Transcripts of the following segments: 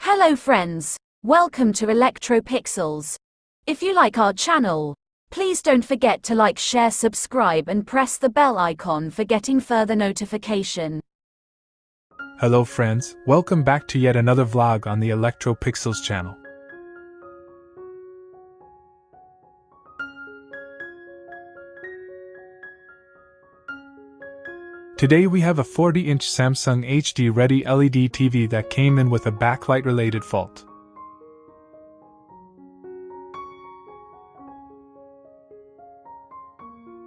Hello friends, welcome to Electropixels. If you like our channel, please don't forget to like, share, subscribe and press the bell icon for getting further notification. Hello friends, welcome back to yet another vlog on the Electropixels channel. Today we have a 40-inch Samsung HD Ready LED TV that came in with a backlight related fault.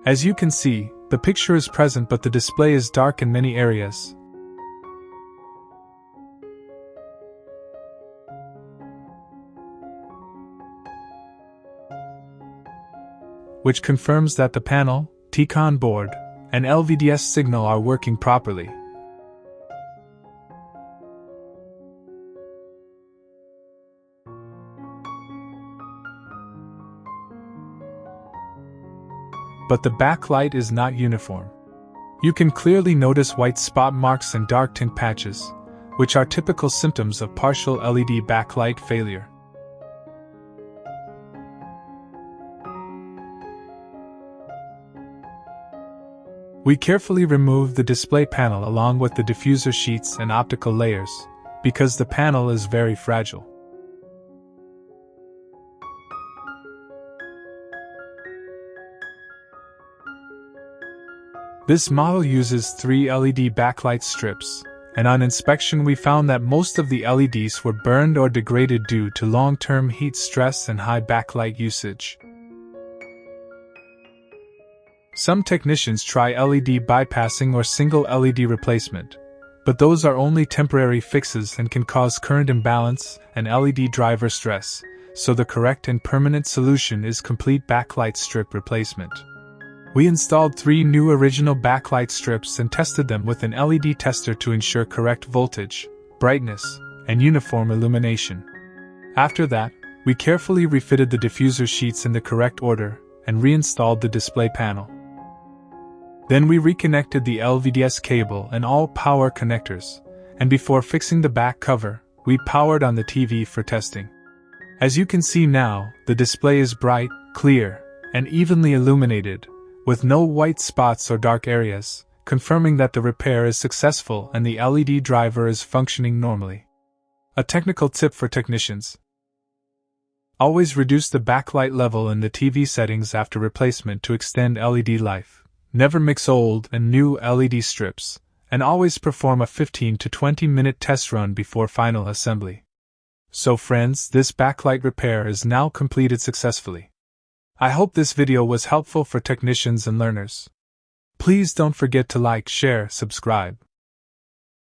As you can see, the picture is present but the display is dark in many areas. Which confirms that the panel, T-Con board, and LVDS signal are working properly. But the backlight is not uniform. You can clearly notice white spot marks and dark tint patches, which are typical symptoms of partial LED backlight failure. We carefully removed the display panel along with the diffuser sheets and optical layers, because the panel is very fragile. This model uses 3 LED backlight strips, and on inspection we found that most of the LEDs were burned or degraded due to long-term heat stress and high backlight usage. Some technicians try LED bypassing or single LED replacement, but those are only temporary fixes and can cause current imbalance and LED driver stress, so the correct and permanent solution is complete backlight strip replacement. We installed 3 new original backlight strips and tested them with an LED tester to ensure correct voltage, brightness, and uniform illumination. After that, we carefully refitted the diffuser sheets in the correct order and reinstalled the display panel. Then we reconnected the LVDS cable and all power connectors, and before fixing the back cover, we powered on the TV for testing. As you can see now, the display is bright, clear, and evenly illuminated, with no white spots or dark areas, confirming that the repair is successful and the LED driver is functioning normally. A technical tip for technicians: always reduce the backlight level in the TV settings after replacement to extend LED life. Never mix old and new LED strips, and always perform a 15 to 20 minute test run before final assembly. So friends, this backlight repair is now completed successfully. I hope this video was helpful for technicians and learners. Please don't forget to like, share, subscribe.